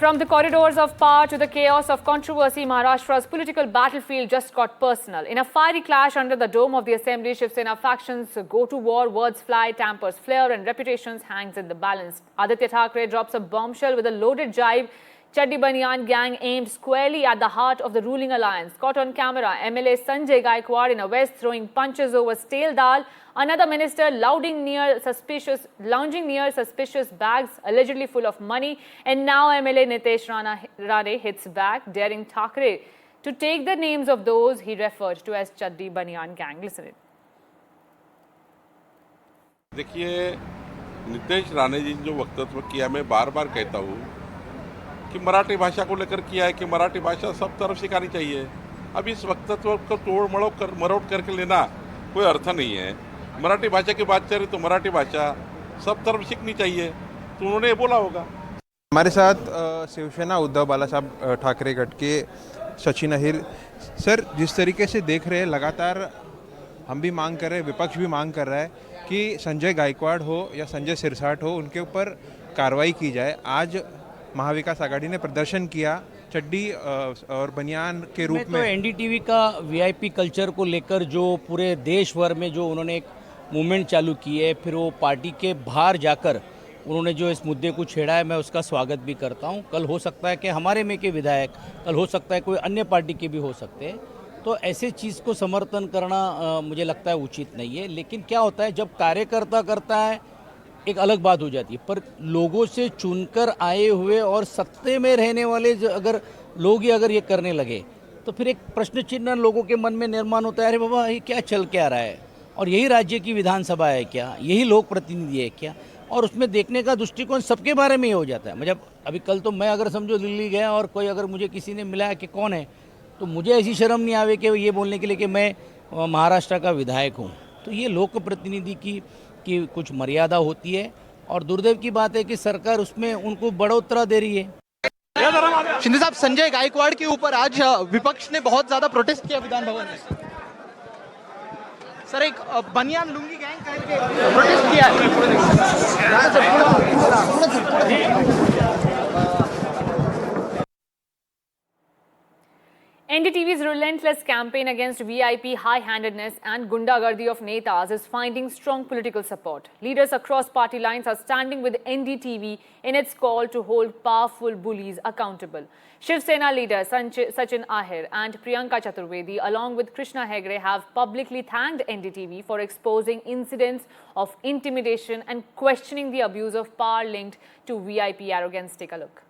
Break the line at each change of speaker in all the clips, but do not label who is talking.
From the corridors of power to the chaos of controversy, Maharashtra's political battlefield just got personal. In a fiery clash under the dome of the assembly, Shiv Sena factions go to war, words fly, tampers flare and reputations hangs in the balance. Aaditya Thackeray drops a bombshell with a loaded jibe. Chaddi baniyan gang aimed squarely at the heart of the ruling alliance. Caught on camera, MLA Sanjay Gaikwad in a vest throwing punches over stale dal. Another minister lounging near suspicious bags allegedly full of money. And now MLA Nilesh Rane hits back, daring Thackeray to take the names of those he referred to as Chaddi baniyan gang. Listen it.
देखिए, निलेश राणे जी ने जो वक्तव्य किया, मैं बार बार कहता हूँ कि मराठी भाषा को लेकर किया है कि मराठी भाषा सब तरफ सिखानी चाहिए। अब इस वक्तव्य को तोड़ मरोड़ करके लेना कोई अर्थ नहीं है। मराठी भाषा की बात करें तो मराठी भाषा सब तरफ सीखनी चाहिए, तो उन्होंने ये बोला होगा।
हमारे साथ शिवसेना उद्धव बाला साहब ठाकरे गट के सचिन अहिर सर, जिस तरीके से देख रहे हैं, लगातार हम भी मांग कर रहे हैं, विपक्ष भी मांग कर रहा है कि संजय गायकवाड़ हो या संजय सिरसाट हो, उनके ऊपर कार्रवाई की जाए। आज महाविकास आघाड़ी ने प्रदर्शन किया चड्डी और बनियान के रूप में।
तो एनडीटीवी का वीआईपी कल्चर को लेकर जो पूरे देश भर में जो उन्होंने एक मूवमेंट चालू की है, फिर वो पार्टी के बाहर जाकर उन्होंने जो इस मुद्दे को छेड़ा है, मैं उसका स्वागत भी करता हूं। कल हो सकता है कि हमारे में के विधायक, कल हो सकता है कोई अन्य पार्टी के भी हो सकते हैं, तो ऐसे चीज़ को समर्थन करना मुझे लगता है उचित नहीं है। लेकिन क्या होता है, जब कार्यकर्ता करता है एक अलग बात हो जाती है, पर लोगों से चुनकर आए हुए और सत्ते में रहने वाले अगर लोग ही अगर ये करने लगे तो फिर एक प्रश्न चिन्ह लोगों के मन में निर्माण होता है, अरे बाबा ये क्या चल के आ रहा है, और यही राज्य की विधानसभा है क्या, यही लोक प्रतिनिधि है क्या, और उसमें देखने का दृष्टिकोण सबके बारे में ही हो जाता है। मतलब अभी कल तो मैं अगर समझो दिल्ली गया और कोई अगर मुझे किसी ने मिला कि कौन है, तो मुझे ऐसी शर्म नहीं आवे कि ये बोलने के लिए कि मैं महाराष्ट्र का विधायक हूँ। तो ये लोक प्रतिनिधि की कुछ मर्यादा होती है, और दुर्दैव की बात है कि सरकार उसमें उनको बढ़ोतरा दे रही है।
शिंदे साहब, संजय गायकवाड़ के ऊपर आज विपक्ष ने बहुत ज्यादा प्रोटेस्ट किया विधान भवन में। सर, एक बनियान लुंगी गैंग करके प्रोटेस्ट किया
NDTV's relentless campaign against VIP high-handedness and gundagardi of netas is finding strong political support. Leaders across party lines are standing with NDTV in its call to hold powerful bullies accountable. Shiv Sena leader Sachin Ahir and Priyanka Chaturvedi, along with Krishna Hegde, have publicly thanked NDTV for exposing incidents of intimidation and questioning the abuse of power linked to VIP arrogance. Take a look.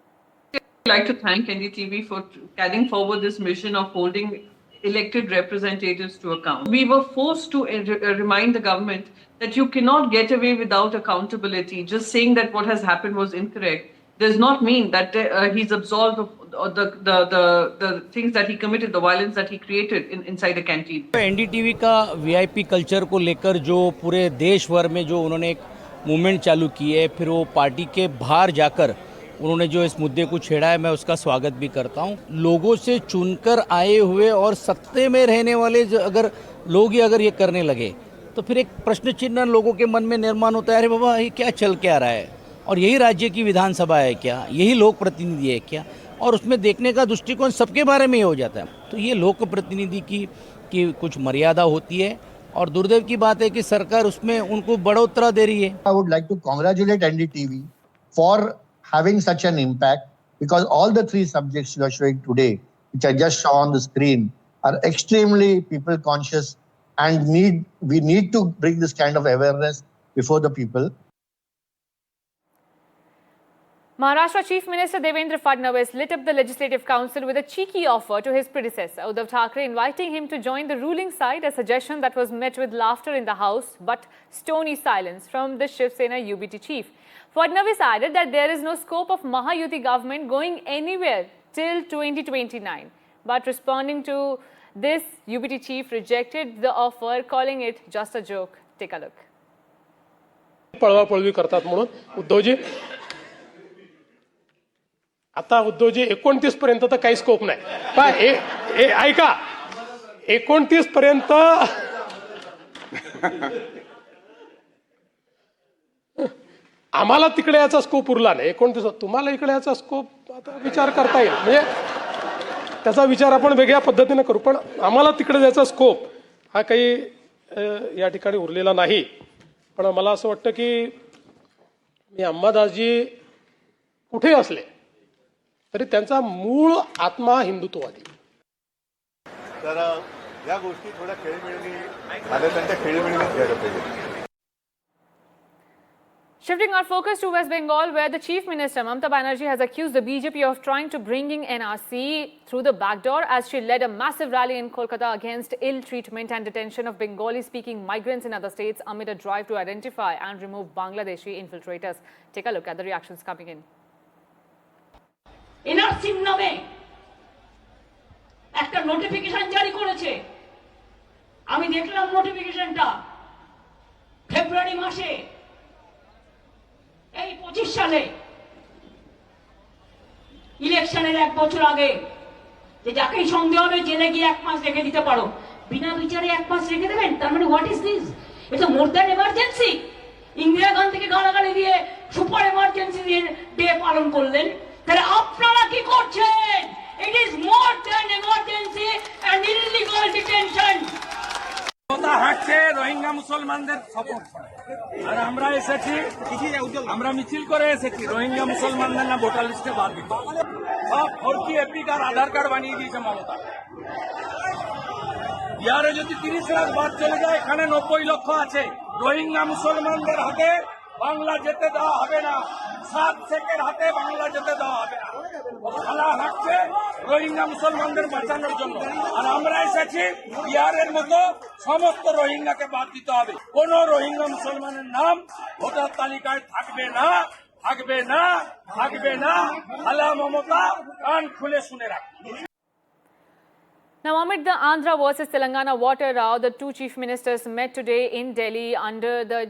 I'd like to thank NDTV for carrying forward this mission of holding elected representatives to account. We were forced to remind the government that you cannot get away without accountability. Just saying that what has happened was incorrect does not mean that he's absolved of the things that he committed, the violence that he created inside the canteen.
NDTV का VIP culture को लेकर जो पूरे देश भर में जो उन्होंने एक मूवमेंट चालू की है, फिर वो पार्टी के बाहर जाकर उन्होंने जो इस मुद्दे को छेड़ा है, मैं उसका स्वागत भी करता हूं। लोगों से चुनकर आए हुए और सत्ते में रहने वाले अगर लोग ही अगर ये करने लगे तो फिर एक प्रश्न चिन्ह लोगों के मन में निर्माण होता है, अरे बाबा ये क्या चल के आ रहा है, और यही राज्य की विधानसभा है क्या, यही लोक प्रतिनिधि है क्या, और उसमें देखने का दृष्टिकोण सबके बारे में ही हो जाता है। तो ये लोक प्रतिनिधि की कुछ मर्यादा होती है, और दुर्दैव की बात है कि सरकार उसमें उनको बढ़ोतरा दे रही है।
I would like to congratulate NDTV for having such an impact, because all the three subjects you are showing today, which I just saw on the screen, are extremely people conscious, and we need to bring this kind of awareness before the people.
Maharashtra Chief Minister Devendra Fadnavis lit up the Legislative Council with a cheeky offer to his predecessor, Uddhav Thackeray, inviting him to join the ruling side, a suggestion that was met with laughter in the House but stony silence from the Shiv Sena UBT chief. Fadnavis added that there is no scope of Maha government going anywhere till 2029. But responding to this, UBT chief rejected the offer, calling it just a joke. Take a look.
पळवापळवी करतात म्हणून उद्धवजी, आता उद्धवजी 29 पर्यंत तर काही scope नाही, पण ऐका 29 पर्यंत आम्हाला तिकडे याचा स्कोप उरला नाही, 29 तुम्हाला इकडे याचा स्कोप तो विचार करता येईल, म्हणजे त्याचा विचार आपण वेगळ्या पद्धतीने करू, पण आम्हाला तिकडे जायचा स्कोप हा काही या ठिकाणी उरलेला नाही. पण मला असं वाटतं की मी अंबादासजी कुठे असले तरी त्यांचा मूळ आत्मा हिंदुत्ववादी.
तर या गोष्टी थोड्या खेळीमेळीने झाल्या, त्यांच्या खेळीमेळीनेच घ्यायला पाहिजे.
Shifting our focus to West Bengal, where the Chief Minister Mamata Banerjee has accused the BJP of trying to bringing NRC through the back door as she led a massive rally in Kolkata against ill treatment and detention of Bengali-speaking migrants in other states amid a drive to identify and remove Bangladeshi infiltrators. Take a look at the reactions coming in.
NRC নামে একটা notification জারি করেছে, আমি দেখলাম নোটিফিকেশনটা ফেব্রুয়ারি মাসে এই 25 সালে ইলেকশনের এক বছর আগে, যে যাকেই সন্দেহ হবে জেলে গিয়ে 1 মাস রেখে দিতে পারো, বিনা বিচারে 1 মাস রেখে দেবেন? তার মানে হোয়াট ইজ দিস? এটা মোর দ্যান এমার্জেন্সি। ইন্দিরা গান্ধীকে গালাগালি দিয়ে সুপার এমার্জেন্সি ডে পালন করলেন, তাহলে আপনারা কি করছেন? It is more than emergency and illegal detention.
হাঁটছে রোহিঙ্গা মুসলমানদের সাপোর্ট করে, আর আমরা এসেছি, আমরা মিছিল করে এসেছি রোহিঙ্গা মুসলমানদের না ভোটার লিস্টে বাদ দিতে। সব ফর্কি এপিকার আধার কার্ড বানিয়ে দিয়েছে মমতা। বিহারে যদি 30 লাখ বাদ চলে যায়, এখানে 90 লক্ষ আছে। রোহিঙ্গা মুসলমানদের হাতে বাংলা যেতে দেওয়া হবে না, 7 শেখের হাতে বাংলা যেতে দেওয়া হবে না। খেলা হাঁটছে রোহিঙ্গা মুসলমানদের বাঁচানোর জন্য, আর আমরা এসেছি বিহারের মতো সমস্ত রোহিঙ্গাকে বাদ দিতে হবে। কোন রোহিঙ্গা মুসলমানের নাম ভোটার তালিকায় থাকবে না, থাকবে না, থাকবে না। খালা মমতা কান খুলে শুনে রাখবে।
Now, amid the Andhra versus Telangana water row, the two chief ministers met today in Delhi under the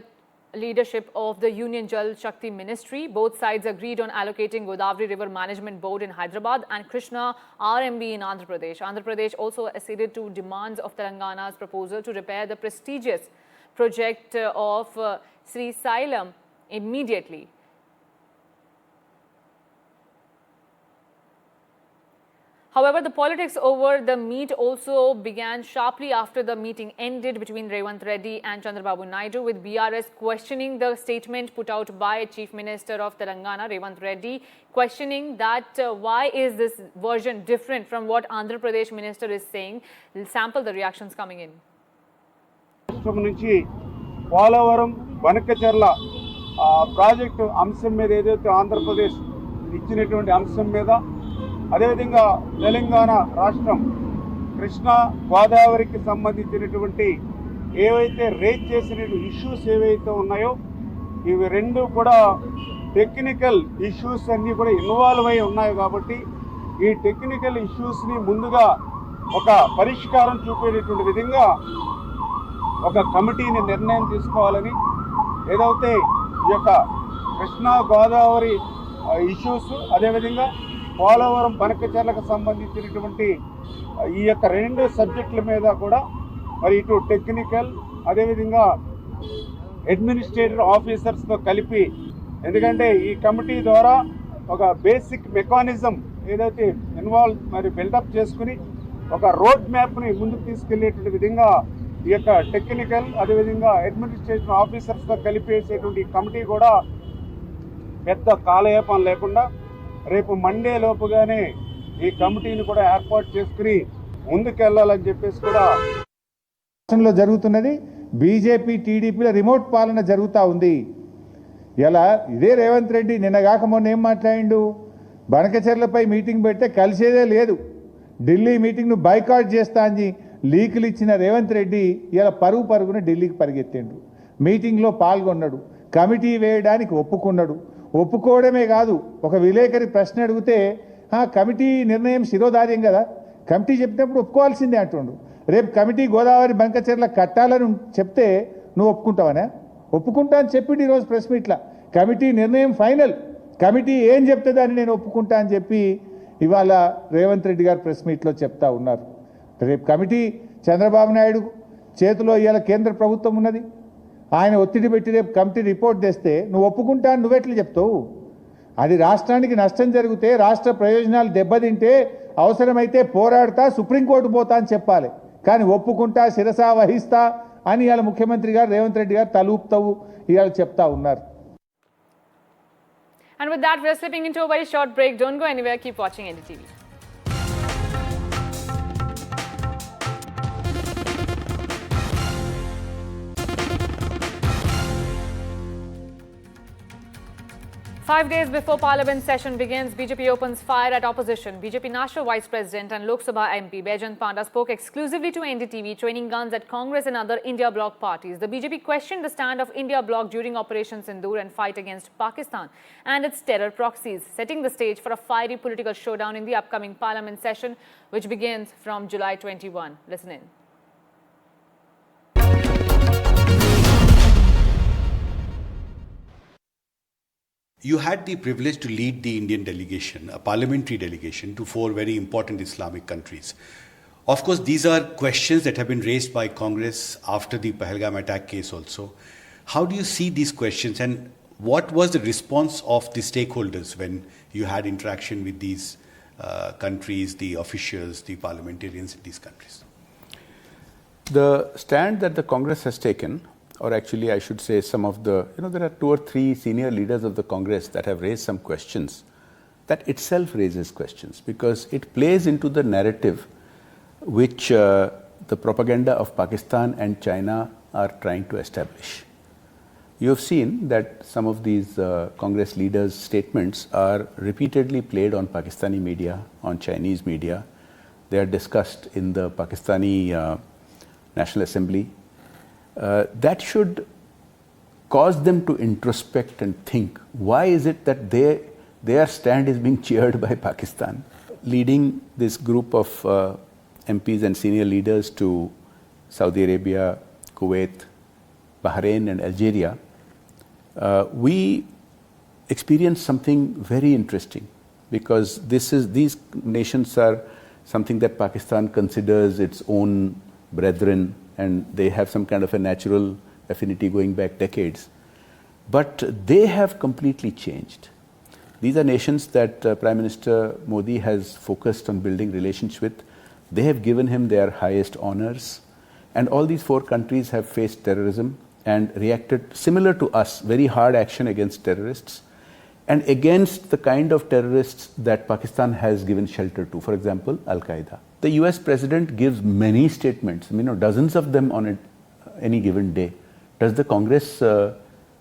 leadership of the Union Jal Shakti Ministry. Both sides agreed on allocating Godavari River Management Board in Hyderabad and Krishna RMB in Andhra Pradesh. Andhra Pradesh also acceded to demands of Telangana's proposal to repair the prestigious project of Sri Sailam immediately. However, the politics over the meet also began sharply after the meeting ended between Revant Reddy and Chandrababu Naidu, with BRS questioning the statement put out by Chief Minister of Telangana, Revant Reddy, questioning that why is this version different from what Andhra Pradesh Minister is saying. Sample the reactions coming in.
నుంచి Polavaram వనకచెర్ల project అంశం మీద ఏదైతే ఆంధ్రప్రదేశ్ ఇచ్చినటువంటి అంశం మీద, అదేవిధంగా తెలంగాణ రాష్ట్రం కృష్ణా గోదావరికి సంబంధించినటువంటి ఏవైతే రేజ్ చేసిన ఇష్యూస్ ఏవైతే ఉన్నాయో, ఇవి రెండు కూడా టెక్నికల్ ఇష్యూస్ అన్నీ కూడా ఇన్వాల్వ్ అయి ఉన్నాయి. కాబట్టి ఈ టెక్నికల్ ఇష్యూస్ని ముందుగా ఒక పరిష్కారం చూపేటటువంటి విధంగా ఒక కమిటీని నిర్ణయం తీసుకోవాలని, ఏదైతే ఈ యొక్క కృష్ణా గోదావరి ఇష్యూస్, అదేవిధంగా పోలవరం బనకచెర్లకు సంబంధించినటువంటి ఈ యొక్క రెండు సబ్జెక్టుల మీద కూడా మరి ఇటు టెక్నికల్ అదేవిధంగా అడ్మినిస్ట్రేటివ్ ఆఫీసర్స్తో కలిపి, ఎందుకంటే ఈ కమిటీ ద్వారా ఒక బేసిక్ మెకానిజం ఏదైతే మరి బిల్డప్ చేసుకుని ఒక రోడ్ మ్యాప్ని ముందుకు తీసుకెళ్లేటువంటి విధంగా ఈ యొక్క టెక్నికల్ అదేవిధంగా అడ్మినిస్ట్రేటివ్ ఆఫీసర్స్తో కలిపేసేటువంటి కమిటీ కూడా పెద్ద కాలయాపన లేకుండా రేపు మండే లోపుగానే ఈ కమిటీని కూడా ఏర్పాటు చేసుకుని ముందుకెళ్లాలని చెప్పేసి కూడా
రాష్ట్రంలో జరుగుతున్నది. బీజేపీ టీడీపీల రిమోట్ పాలన జరుగుతూ ఉంది. ఇలా ఇదే రేవంత్ రెడ్డి నిన్నగాక మొన్న ఏం మాట్లాడిండు, బనకచెర్లపై మీటింగ్ పెడితే కలిసేదే లేదు, ఢిల్లీ మీటింగ్ను బైకాట్ చేస్తా అని లీకులు ఇచ్చిన రేవంత్ రెడ్డి ఇలా పరుగున ఢిల్లీకి పరిగెత్తిండు. మీటింగ్లో పాల్గొన్నాడు, కమిటీ వేయడానికి ఒప్పుకున్నాడు. ఒప్పుకోవడమే కాదు, ఒక విలేకరి ప్రశ్న అడిగితే కమిటీ నిర్ణయం శిరోధార్యం కదా, కమిటీ చెప్పినప్పుడు ఒప్పుకోవాల్సిందే అంటుండు. రేపు కమిటీ గోదావరి బంకచెర్ల కట్టాలని చెప్తే నువ్వు ఒప్పుకుంటావనా? ఒప్పుకుంటా అని చెప్పిండు ఈరోజు ప్రెస్ మీట్లా. కమిటీ నిర్ణయం ఫైనల్, కమిటీ ఏం చెప్తుందో అని నేను ఒప్పుకుంటా అని చెప్పి ఇవాళ రేవంత్ రెడ్డి గారు ప్రెస్ మీట్లో చెప్తా ఉన్నారు. రేపు కమిటీ చంద్రబాబు నాయుడు చేతిలో ఇవాళ కేంద్ర ప్రభుత్వం ఉన్నది, ఆయన ఒత్తిడి పెట్టి రేపు కమిటీ రిపోర్ట్ తెస్తే నువ్వు ఒప్పుకుంటా అని నువ్వెట్లా చెప్తావు? అది రాష్ట్రానికి నష్టం జరిగితే, రాష్ట్ర ప్రయోజనాలు దెబ్బతింటే అవసరమైతే పోరాడతా, సుప్రీంకోర్టు పోతా అని చెప్పాలి. కానీ ఒప్పుకుంటా, శిరసా వహిస్తా అని ఇవాళ ముఖ్యమంత్రి గారు రేవంత్ రెడ్డి గారు తలూపుతావు ఇవాళ చెప్తా ఉన్నారు.
And with that, we are slipping into a very short break. Don't go anywhere. Keep watching NDTV. 5 days before Parliament session begins, BJP opens fire at opposition. BJP National Vice President and Lok Sabha MP Baijant Panda spoke exclusively to NDTV, training guns at Congress and other India bloc parties. The BJP questioned the stand of India bloc during Operation Sindoor and fight against Pakistan and its terror proxies, setting the stage for a fiery political showdown in the upcoming Parliament session, which begins from July 21. Listen in.
You had the privilege to lead the Indian delegation, a parliamentary delegation, to 4 very important Islamic countries. Of course, these are questions that have been raised by Congress after the Pahalgam attack case also. How do you see these questions, and what was the response of the stakeholders when you had interaction with these countries, the officials, the parliamentarians in these countries?
The stand that the Congress has taken, or actually I should say some of the, there are 2 or 3 senior leaders of the Congress that have raised some questions. That itself raises questions because it plays into the narrative which the propaganda of Pakistan and China are trying to establish. You have seen that some of these Congress leaders' statements are repeatedly played on Pakistani media, on Chinese media. They are discussed in the Pakistani National Assembly. That should cause them to introspect and think, why is it that their stand is being cheered by Pakistan? Leading this group of MPs and senior leaders to Saudi Arabia, Kuwait, Bahrain and Algeria, we experienced something very interesting because these nations are something that Pakistan considers its own brethren, and they have some kind of a natural affinity going back decades. But they have completely changed. These are nations that Prime Minister Modi has focused on building relations with. They have given him their highest honors. And all these 4 countries have faced terrorism and reacted similar to us, very hard action against terrorists and against the kind of terrorists that Pakistan has given shelter to, for example, Al-Qaeda. The US President gives many statements, dozens of them on any given day. Does the Congress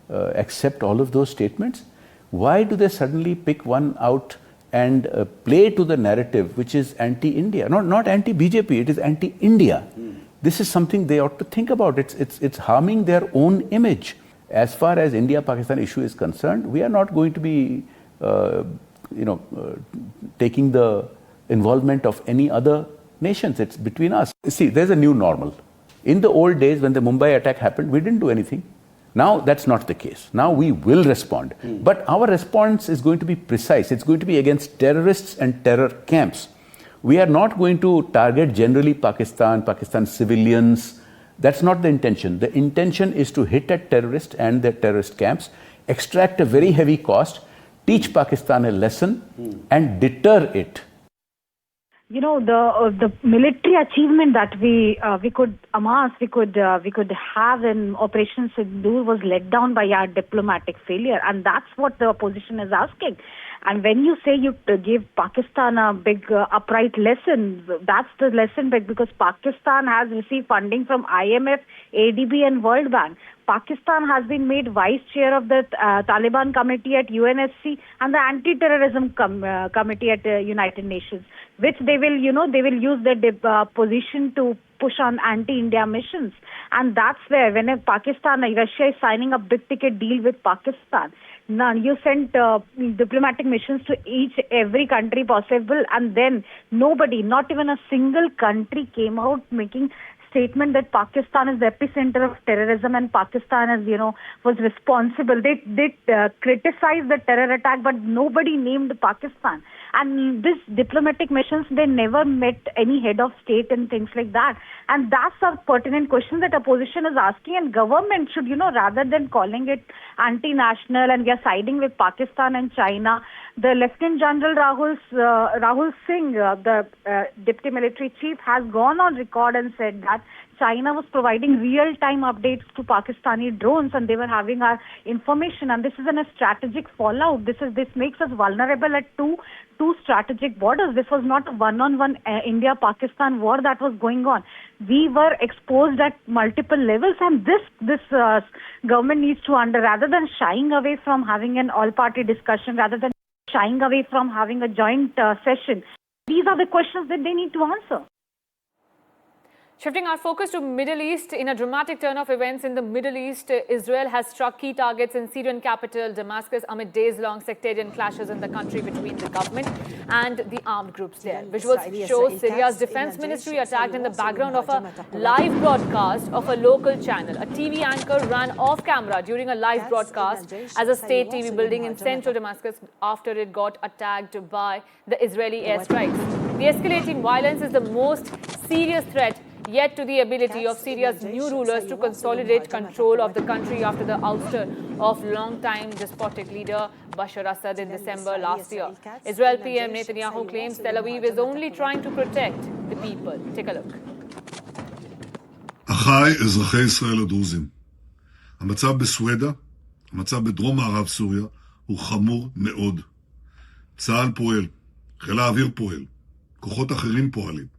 accept all of those statements? Why do they suddenly pick one out and play to the narrative which is anti-India? Not anti-BJP, it is anti-India. This is something they ought to think about. It's harming their own image. As far as India-Pakistan issue is concerned, we are not going to be, taking the involvement of any other nations. It's between us. See, there's a new normal. In the old days, when the Mumbai attack happened, we didn't do anything. Now, that's not the case. Now, we will respond. But our response is going to be precise. It's going to be against terrorists and terror camps. We are not going to target generally Pakistan civilians. That's not the intention. The intention is to hit at terrorists and their terrorist camps, extract a very heavy cost, teach Pakistan a lesson, and deter it.
The military achievement that we could amass, we could have in Operation Sindoor was let down by our diplomatic failure, and that's what the opposition is asking. And when you say you give Pakistan a big upright lesson, that's the lesson because Pakistan has received funding from IMF, ADB and World Bank. Pakistan has been made vice chair of the Taliban committee at UNSC and the anti-terrorism committee at United Nations, which they will use their position to push on anti-India missions. And that's where when Russia is signing a big ticket deal with Pakistan, now you sent diplomatic missions to every country possible, and then nobody, not even a single country came out statement that Pakistan is the epicenter of terrorism and Pakistan is, was responsible. They criticized the terror attack, but nobody named Pakistan. And these diplomatic missions, they never met any head of state and things like that. And that's a pertinent question that opposition is asking, and government should, rather than calling it anti-national and we are siding with Pakistan and China, the Lieutenant General Rahul Singh, the Deputy Military Chief, has gone on record and said that China was providing real-time updates to Pakistani drones and they were having our information, and this is a strategic fallout. This makes us vulnerable at two strategic borders. This was not a one-on-one India-Pakistan war that was going on. We were exposed at multiple levels, and this government needs to rather than shying away from having an all-party discussion, rather than shying away from having a joint session, these are the questions that they need to answer.
Shifting our focus to Middle East, in a dramatic turn of events in the Middle East, Israel has struck key targets in Syrian capital Damascus amid days-long sectarian clashes in the country between the government and the armed groups there. Visuals show Syria's defense ministry attacked in the background of a live broadcast of a local channel. A TV anchor ran off camera during a live broadcast as a state TV building in central Damascus after it got attacked by the Israeli airstrikes. The escalating violence is the most serious threat yet to the ability of Syria's new rulers to consolidate control of the country after the ouster of long-time despotic leader Bashar Assad in December last year. Israel PM Netanyahu claims Tel Aviv is only trying to protect the people. Take a look.
אחיי אזרחי ישראל הדרוזים, המצב בסווידה, המצב בדרום מערב סוריה, הוא חמור מאוד. צה"ל פועל, חיל האוויר פועל, כוחות אחרים פועלים.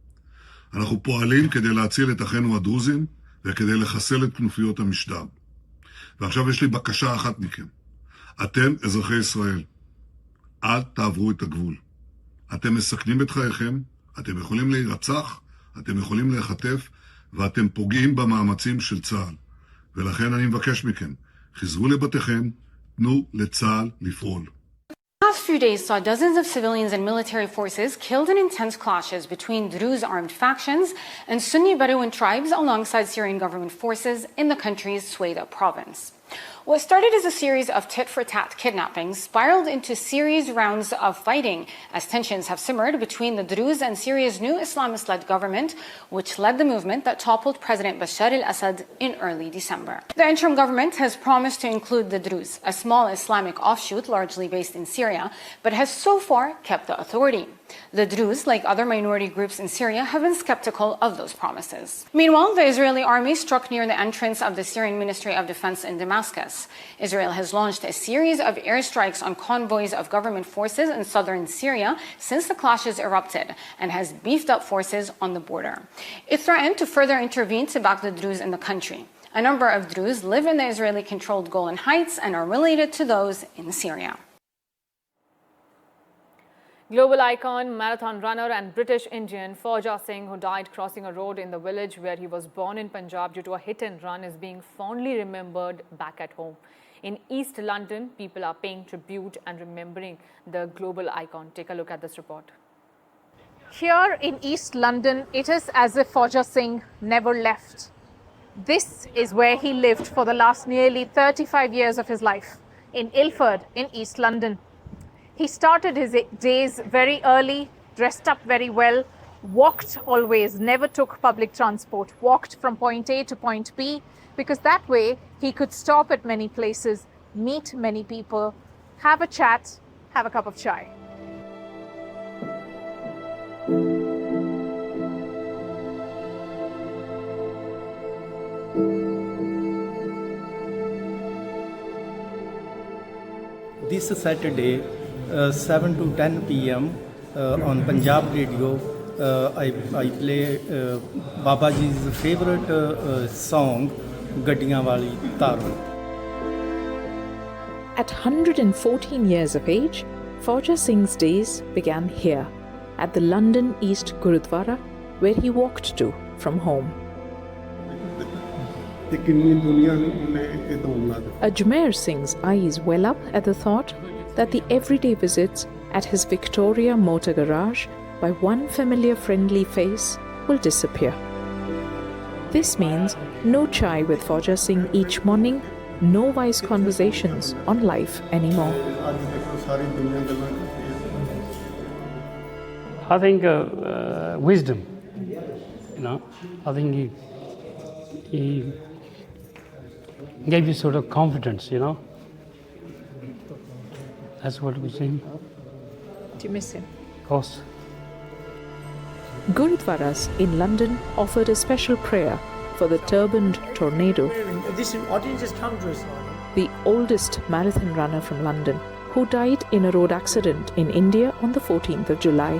אנחנו פועלים כדי להציל את אחינו הדרוזים וכדי לחסל את כנופיות המשטר. ועכשיו יש לי בקשה אחת מכם. אתם, אזרחי ישראל, אל תעברו את הגבול. אתם מסכנים את חייכם, אתם יכולים להירצח, אתם יכולים להיחטף, ואתם פוגעים במאמצים של צה"ל. ולכן אני מבקש מכם, חזרו לבתיכם, תנו לצה"ל לפעול.
The past few days saw dozens of civilians and military forces killed in intense clashes between Druze armed factions and Sunni Bedouin tribes alongside Syrian government forces in the country's Sweda province. What started as a series of tit-for-tat kidnappings spiraled into series rounds of fighting as tensions have simmered between the Druze and Syria's new Islamist-led government, which led the movement that toppled President Bashar al-Assad in early December. The interim government has promised to include the Druze, a small Islamic offshoot largely based in Syria, but has so far kept the authority. The Druze, like other minority groups in Syria, have been skeptical of those promises. Meanwhile, the Israeli army struck near the entrance of the Syrian Ministry of Defense in Damascus. Israel has launched a series of airstrikes on convoys of government forces in southern Syria since the clashes erupted and has beefed up forces on the border. It threatened to further intervene to back the Druze in the country. A number of Druze live in the Israeli-controlled Golan Heights and are related to those in Syria.
Global icon, marathon runner and British Indian Fauja Singh, who died crossing a road in the village where he was born in Punjab due to a hit and run, is being fondly remembered back at home. In East London, people are paying tribute and remembering the global icon. Take a look at this report.
Here in East London, it is as if Fauja Singh never left. This is where he lived for the last nearly 35 years of his life, in Ilford in East London. He started his days very early, dressed up very well, walked always, never took public transport, walked from point A to point B, because that way he could stop at many places, meet many people, have a chat, have a cup of chai.
This Saturday, 7 to 10 p.m. On Punjab radio, I play Babaji's favorite song, Gaddiyan Wali Taran.
At 114 years of age, Fauja Singh's days began here, at the London East Gurudwara, where he walked to from home. Ajmer Singh's eyes well up at the thought that the everyday visits at his Victoria motor garage by one familiar friendly face will disappear. This means no chai with Fauja Singh each morning, no wise conversations on life anymore.
I think wisdom, I think he gave you sort of confidence, That's what we see.
Do you miss him?
Of course.
Gurudwaras in London offered a special prayer for the turbaned tornado, the oldest marathon runner from London, who died in a road accident in India on the 14th of July.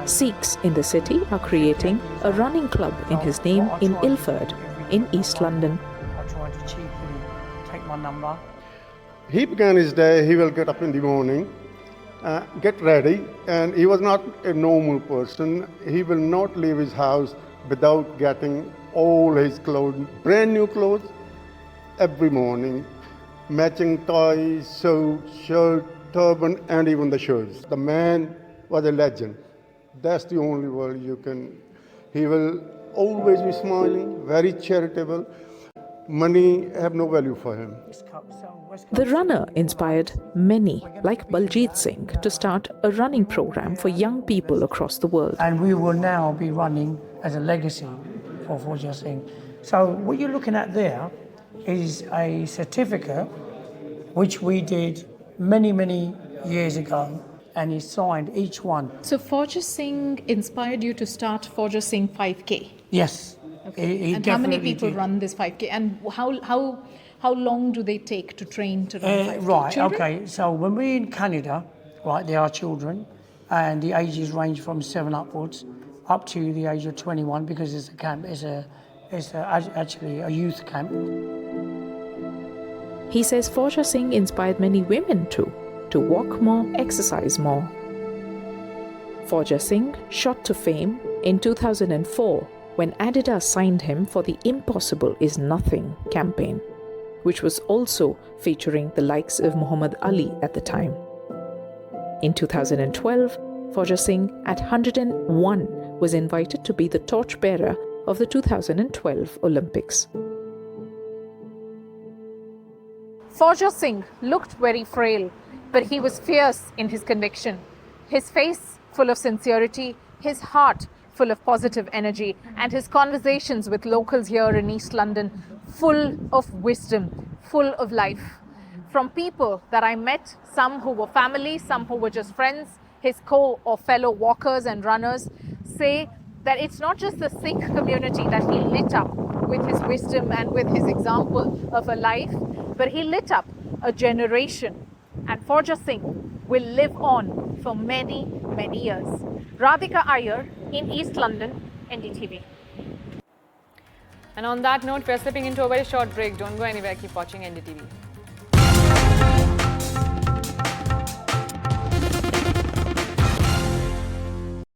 Sikhs in the city are creating a running club in his name in Ilford, in East London.
He began his day, he will get up in the morning, get ready, and he was not a normal person. He will not leave his house without getting all his clothes, brand new clothes, every morning, matching ties, suit, shirt, turban, and even the shoes. The man was a legend. That's the only word you can. He will always be smiling, very charitable. Money have no value for him.
The runner inspired many, like Baljit Singh, to start a running program for young people across the world.
And we will now be running as a legacy for Fauja Singh. So what you're looking at there is a certificate which we did many, many years ago, and he signed each one.
So Fauja Singh inspired you to start Fauja Singh 5K?
Yes.
Okay.
He
and how many
definitely
people
did.
run this 5K? And how long do they take to train to run 5K?
Right,
Children?
okay. So when we're in Canada, right, there are children, and the ages range from 7 upwards, up to the age of 21, because it's a camp, it's actually a youth camp.
He says Fauja Singh inspired many women too, to walk more, exercise more. Fauja Singh shot to fame in 2004 when Adidas signed him for the Impossible is Nothing campaign, which was also featuring the likes of Muhammad Ali at the time. In 2012, Fauja Singh at 101 was invited to be the torchbearer of the 2012 Olympics.
Fauja Singh looked very frail, but he was fierce in his conviction. His face full of sincerity, his heart full of positive energy, and his conversations with locals here in East London full of wisdom, full of life. From people that I met, some who were family, some who were just friends, his co or fellow walkers and runners say that it's not just the Sikh community that he lit up with his wisdom and with his example of a life, but he lit up a generation. And Fauja Singh will live on for many, many years. Radhika Iyer in East London, NDTV.
And on that note, we're slipping into a very short break. Don't go anywhere. Keep watching NDTV.